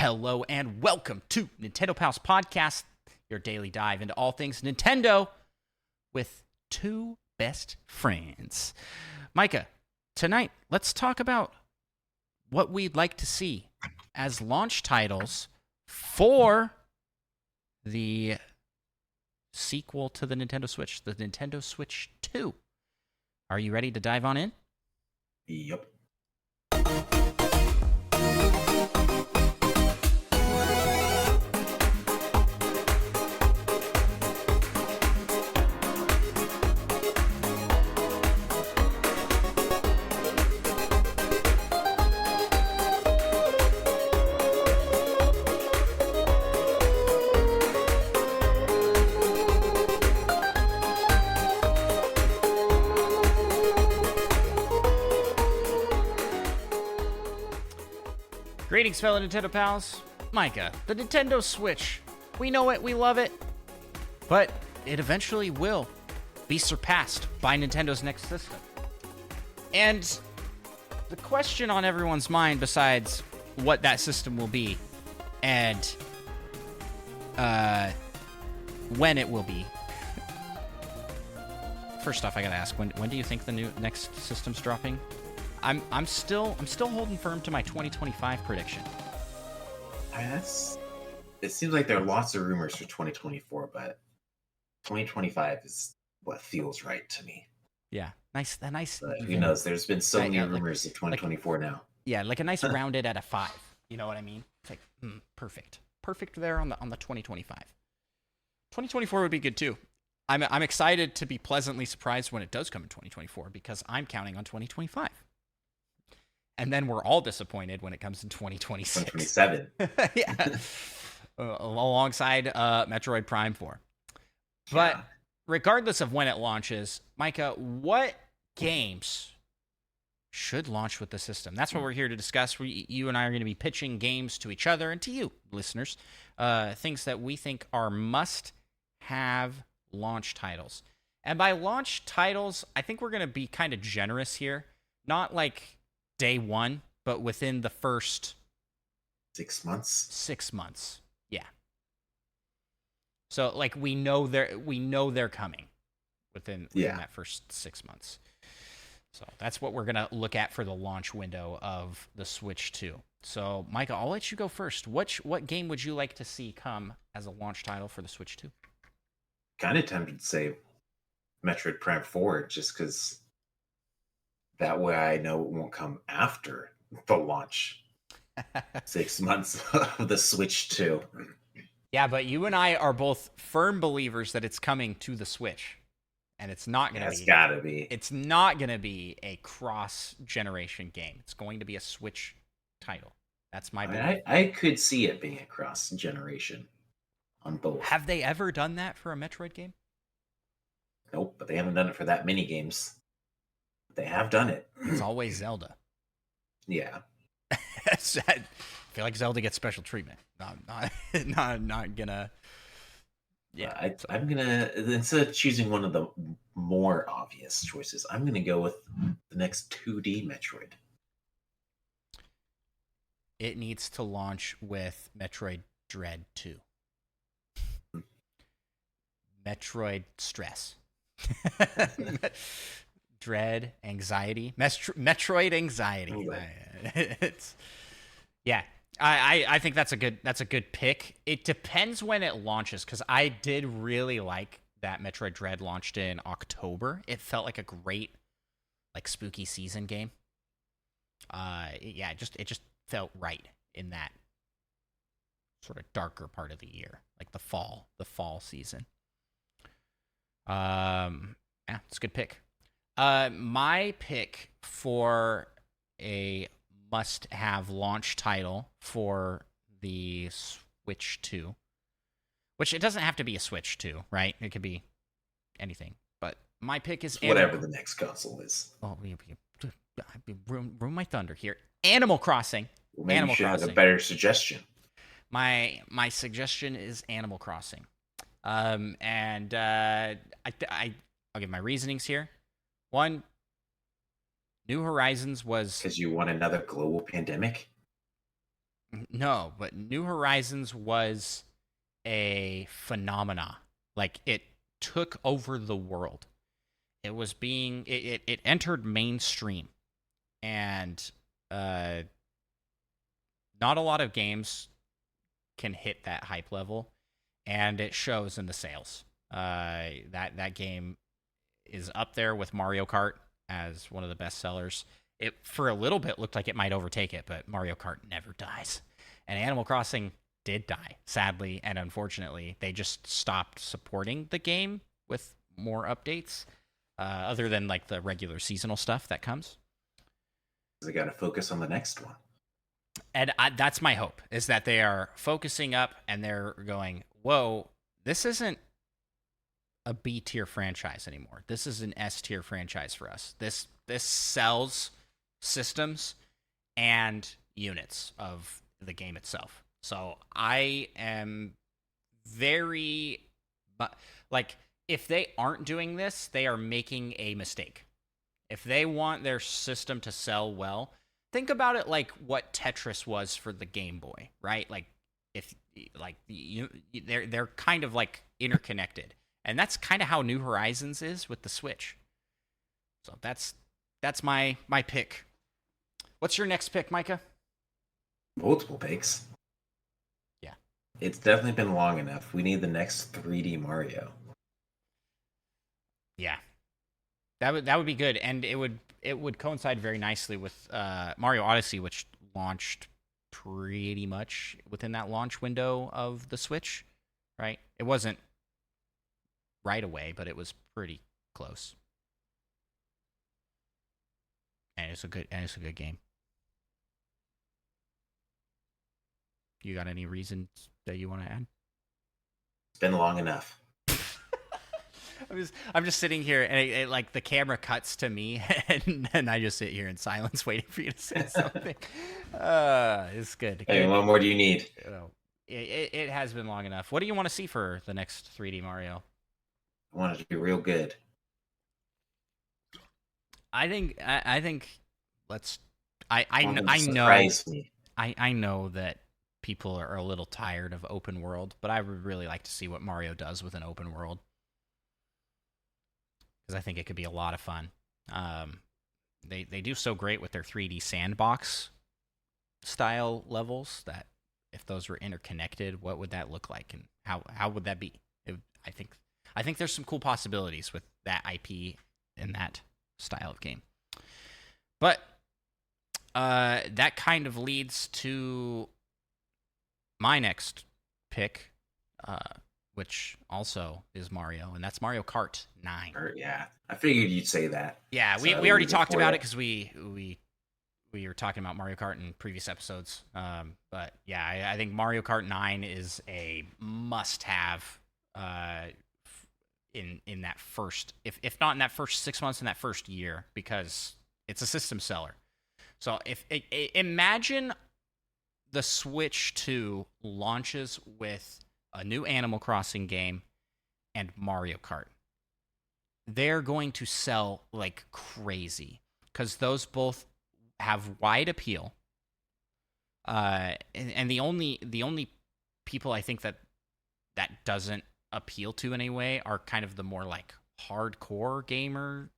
Hello and welcome to Nintendo Pals Podcast, your daily dive into all things Nintendo with two best friends. Micah, tonight let's talk about what we'd like to see as launch titles for the sequel to the Nintendo Switch, the Nintendo Switch 2. Are you ready to dive on in? Yep. Greetings, fellow Nintendo pals. Micah, the Nintendo Switch. We know it, we love it, but it eventually will be surpassed by Nintendo's next system. And the question on everyone's mind, besides what that system will be and when it will be. First off, I gotta ask, when do you think the next system's dropping? I'm still holding firm to my 2025 prediction. It seems like there are lots of rumors for 2024, but 2025 is what feels right to me. Yeah, nice. But who knows? There's been so many rumors of 2024 now. Yeah, like a nice rounded at a 5. You know what I mean? It's like perfect there on the 2025. 2024 would be good too. I'm excited to be pleasantly surprised when it does come in 2024 because I'm counting on 2025. And then we're all disappointed when it comes in 2026. 2027. Yeah. Alongside Metroid Prime 4. But regardless of when it launches, Micah, what games should launch with the system? That's what we're here to discuss. You and I are going to be pitching games to each other and to you, listeners. Things that we think are must-have launch titles. And by launch titles, I think we're going to be kind of generous here. Not like day one, but within the first 6 months. 6 months, yeah. So like we know they're coming within that first 6 months. So that's what we're gonna look at for the launch window of the Switch 2. So Micah, I'll let you go first. What game would you like to see come as a launch title for the Switch 2? Kind of tempted to say Metroid Prime 4, just because that way I know it won't come after the launch. 6 months of the Switch 2. Yeah, but you and I are both firm believers that it's coming to the Switch. And it's not going to be. It's gotta be. It's not going to be a cross-generation game. It's going to be a Switch title. That's my belief. I could see it being a cross-generation on both. Have they ever done that for a Metroid game? Nope, but they haven't done it for that many games. They have done it. It's always Zelda. Yeah. I feel like Zelda gets special treatment. Not gonna. Yeah. I'm gonna, instead of choosing one of the more obvious choices, I'm gonna go with the next 2D Metroid. It needs to launch with Metroid Dread 2. Metroid Stress. Dread, anxiety, Metroid anxiety. I think that's a good pick. It depends when it launches, because I did really like that Metroid Dread launched in October. It felt like a great spooky season game. It just felt right in that sort of darker part of the year, like the fall season. It's a good pick. My pick for a must-have launch title for the Switch 2, which it doesn't have to be a Switch 2, right? It could be anything. But my pick is whatever the next console is. Oh, ruin my thunder here. Animal Crossing. Well, maybe you should have a better suggestion. My suggestion is Animal Crossing. I'll give my reasonings here. One, New Horizons was... Because you want another global pandemic? No, but New Horizons was a phenomena. Like it took over the world. It entered mainstream, and uh, not a lot of games can hit that hype level, and it shows in the sales. That game is up there with Mario Kart as one of the best sellers. It for a little bit looked like it might overtake it, but Mario Kart never dies. And Animal Crossing did die, sadly and unfortunately. They just stopped supporting the game with more updates, other than like the regular seasonal stuff that comes. They got to focus on the next one. And that's my hope, is that they are focusing up and they're going, whoa, this isn't a B tier franchise anymore. This is an S tier franchise for us. This sells systems and units of the game itself. So I am very, like, if they aren't doing this, they are making a mistake. If they want their system to sell well, think about it like what Tetris was for the Game Boy, right? Like if like they're kind of like interconnected. And that's kind of how New Horizons is with the Switch. So that's my pick. What's your next pick, Micah? Multiple picks. Yeah. It's definitely been long enough. We need the next 3D Mario. Yeah. That would be good, and it would coincide very nicely with Mario Odyssey, which launched pretty much within that launch window of the Switch, right? It wasn't right away, but it was pretty close. And it's a good game. You got any reasons that you want to add? It's been long enough. I'm just sitting here, and it like the camera cuts to me, and I just sit here in silence, waiting for you to say something. It's good. Hey, what more do you need? It has been long enough. What do you want to see for the next 3D Mario? I want it to be real good. I think let's. I know. Me. I know that people are a little tired of open world, but I would really like to see what Mario does with an open world, because I think it could be a lot of fun. They do so great with their 3D sandbox style levels that if those were interconnected, what would that look like, and how would that be? I think there's some cool possibilities with that IP and that style of game. But that kind of leads to my next pick, which also is Mario, and that's Mario Kart 9. Yeah, I figured you'd say that. Yeah, we already talked about it because we were talking about Mario Kart in previous episodes. But yeah, I think Mario Kart 9 is a must-have in that first, if not in that first 6 months, in that first year, because it's a system seller. So imagine the Switch 2 launches with a new Animal Crossing game and Mario Kart. They're going to sell like crazy because those both have wide appeal. And the only people I think that doesn't appeal to in any way are kind of the more like hardcore gamer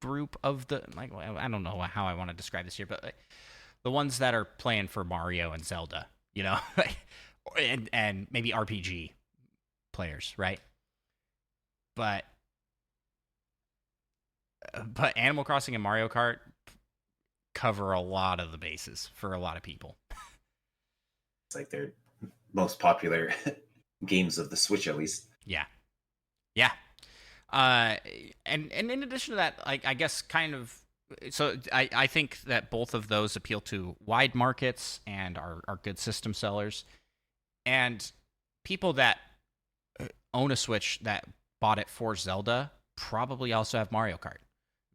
group of the, like, I don't know how I want to describe this here, but the ones that are playing for Mario and Zelda, you know, and maybe RPG players, right? But Animal Crossing and Mario Kart cover a lot of the bases for a lot of people. It's like their most popular games of the Switch, at least. Yeah. And in addition to that, like, I guess kind of, so I think that both of those appeal to wide markets and are good system sellers. And people that own a Switch that bought it for Zelda probably also have Mario Kart.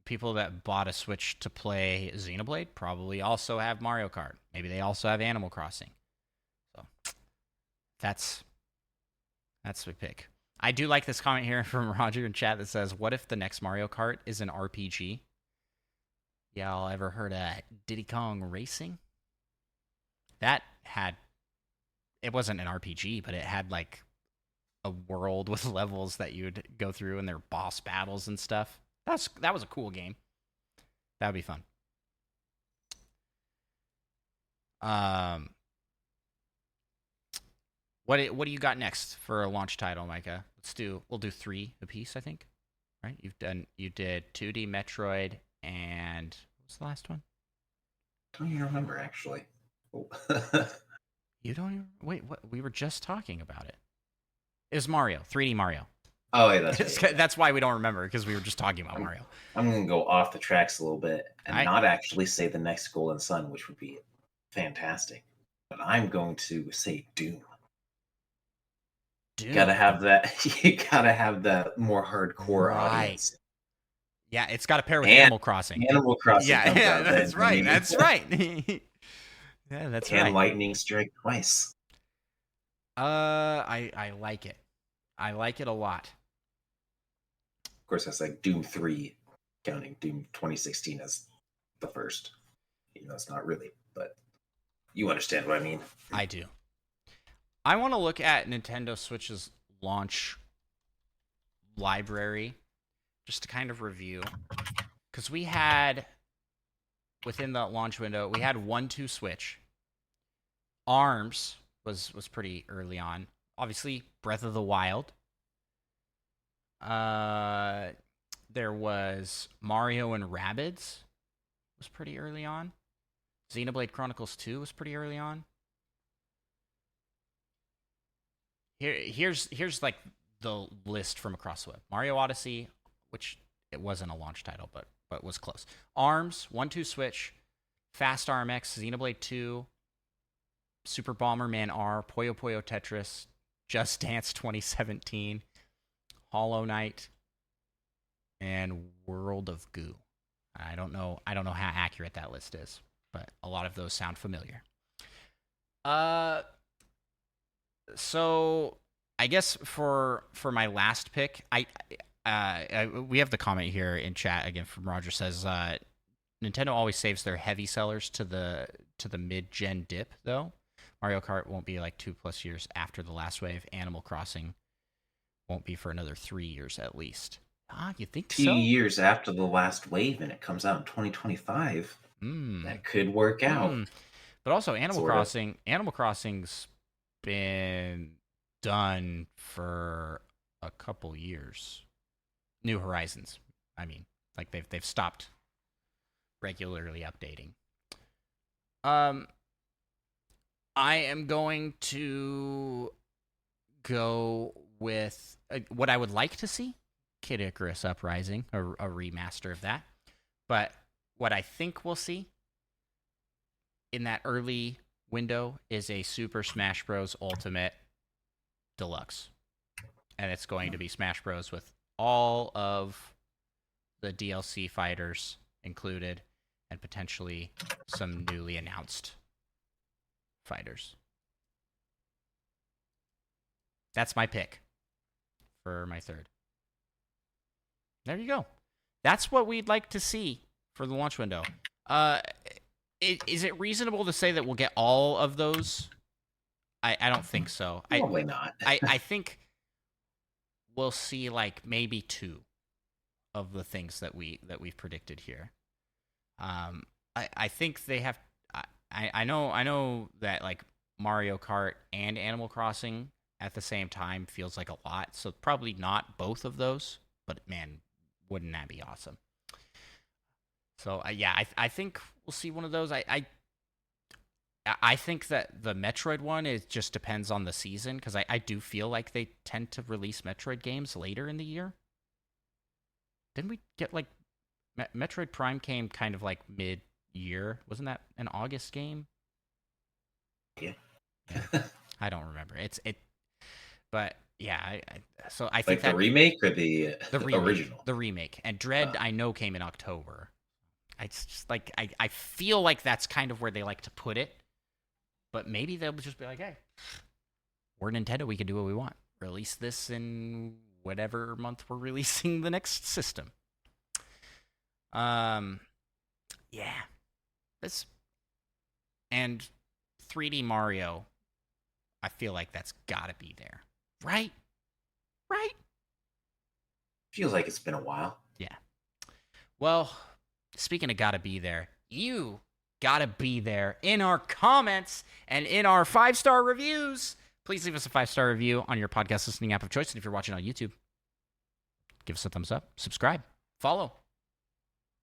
People that bought a Switch to play Xenoblade probably also have Mario Kart. Maybe they also have Animal Crossing. So that's the pick. I do like this comment here from Roger in chat that says, "What if the next Mario Kart is an RPG?" Y'all ever heard of Diddy Kong Racing? That had it wasn't an RPG, but it had like a world with levels that you'd go through and their boss battles and stuff. That was a cool game. That would be fun. What do you got next for a launch title, Micah? We'll do 3 apiece, I think. Right? You did 2D Metroid and what was the last one? Don't even remember actually. Oh. You don't even wait. What we were just talking about it. It was Mario, 3D Mario. Oh, yeah, that's right. That's why we don't remember because we were just talking about Mario. I'm going to go off the tracks a little bit and not actually say the next Golden Sun, which would be fantastic. But I'm going to say Doom. You gotta have that. You gotta have that more hardcore audience. Yeah, it's got to pair with Animal Crossing. Animal Crossing. Yeah, that's right. That's right. Yeah, that's right. Can lightning strike twice? I like it. I like it a lot. Of course, that's like Doom 3, counting Doom 2016 as the first. You know, it's not really, but you understand what I mean. I do. I want to look at Nintendo Switch's launch library just to kind of review. Because we had, within the launch window, we had 1-2 Switch. ARMS was pretty early on. Obviously, Breath of the Wild. There was Mario and Rabbids was pretty early on. Xenoblade Chronicles 2 was pretty early on. Here's like the list from across the web. Mario Odyssey, which it wasn't a launch title, but was close. ARMS, 1-2 Switch, Fast RMX, Xenoblade 2, Super Bomberman R, Puyo Puyo Tetris, Just Dance 2017, Hollow Knight, and World of Goo. I don't know how accurate that list is, but a lot of those sound familiar. So I guess for my last pick, we have the comment here in chat again from Roger says Nintendo always saves their heavy sellers to the mid-gen dip though. Mario Kart won't be like 2+ years after the last wave. Animal Crossing won't be for another 3 years at least. You think so? 2 years after the last wave, and it comes out in 2025. That could work out. But also, Animal Crossing's been done for a couple years. New Horizons, I mean, like they've stopped regularly updating. I am going to go with what I would like to see, Kid Icarus Uprising, a remaster of that. But what I think we'll see in that early window is a Super Smash Bros. Ultimate Deluxe. And it's going to be Smash Bros. With all of the DLC fighters included and potentially some newly announced fighters. That's my pick for my third. There you go. That's what we'd like to see for the launch window. Is it reasonable to say that we'll get all of those? I don't think so. Probably not. I think we'll see like maybe 2 of the things that we've predicted here. I think they have. I know that like Mario Kart and Animal Crossing at the same time feels like a lot. So probably not both of those. But man, wouldn't that be awesome? So yeah, I think we'll see one of those. I think that the Metroid one just depends on the season because I do feel like they tend to release Metroid games later in the year. Didn't we get like Metroid Prime came kind of like mid-year? Wasn't that an August game? Yeah. I don't remember. But yeah. So I think like the remake or the original. The remake and Dread I know came in October. It's just like I feel like that's kind of where they like to put it. But maybe they'll just be like, hey, we're Nintendo. We can do what we want. Release this in whatever month we're releasing the next system. Yeah. And 3D Mario, I feel like that's got to be there. Right? Right? Feels like it's been a while. Yeah. Well, speaking of gotta be there, you gotta be there in our comments and in our 5-star reviews. Please leave us a 5-star review on your podcast listening app of choice. And if you're watching on YouTube, give us a thumbs up, subscribe, follow.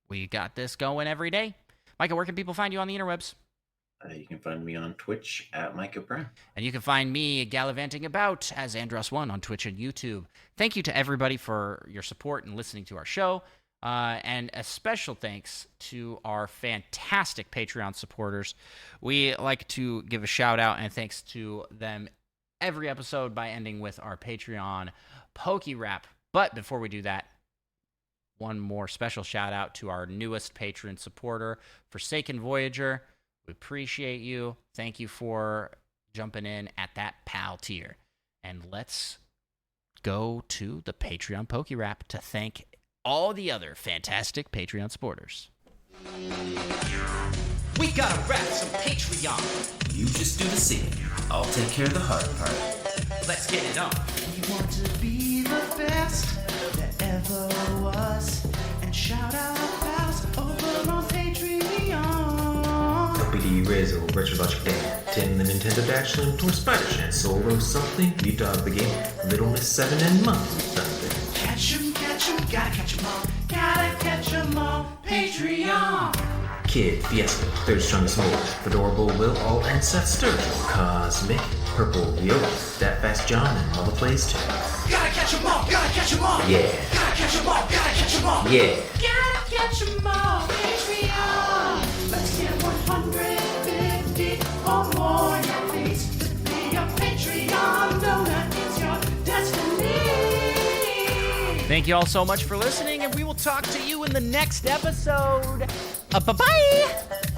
We got this going every day. Micah, where can people find you on the interwebs? You can find me on Twitch at Micah Prime. And you can find me gallivanting about as Andros1 on Twitch and YouTube. Thank you to everybody for your support and listening to our show. And a special thanks to our fantastic Patreon supporters. We like to give a shout out and thanks to them every episode by ending with our Patreon Pokey Rap. But before we do that, one more special shout out to our newest patron supporter, Forsaken Voyager. We appreciate you. Thank you for jumping in at that PAL tier. And let's go to the Patreon Pokey Rap to thank all the other fantastic Patreon supporters. We gotta rap some Patreon. You just do the singing. I'll take care of the hard part. Let's get it on. We want to be the best that ever was. And shout out pals over on Patreon. PD Razor, Retro Logic Dan, Tim the Nintendo Dash Slim, Tor Spider Shan, Solo something, you dog the game, Little Miss 7 and Monkey Thunder. Catch 'em, gotta catch 'em all, gotta catch 'em all. Patreon. Kid, Fiesta, Third Strongest Move, Adorable Will, All and Seth Sturgill, Cosmic, Purple Yoda, That Fast John, and Mother Plays too. Gotta catch 'em all, gotta catch 'em all. Yeah. Gotta catch 'em all, gotta catch 'em all. Yeah. Gotta catch 'em all. Patreon. Let's get 150 or more. Now please to be a Patreon. No, that is your destiny. Thank you all so much for listening, and we will talk to you in the next episode. Bye-bye!